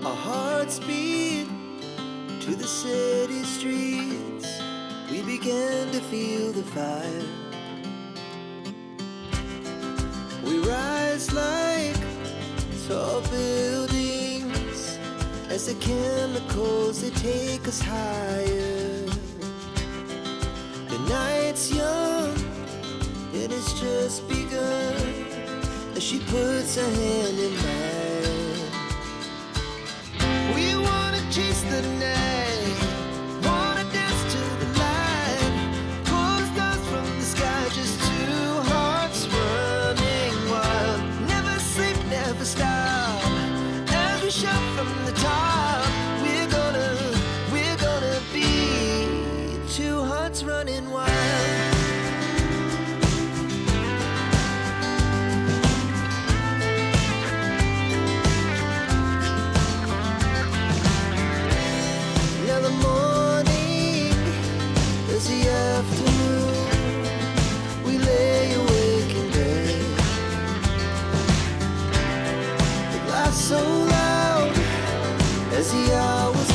Our hearts beat to the city streets. We began to feel the fire. We rise like tall buildings as the chemicals, they take us higher. The night's young and it's just begun as she puts her hand in mine. We wanna chase the night, wanna dance to the light, pull stars from the sky, just two hearts running wild. Never sleep, never stop, as we shout from the top. We're gonna be two hearts running wild. Now the morning is the afternoon. We lay awake in bed. The laughs so loud as the hours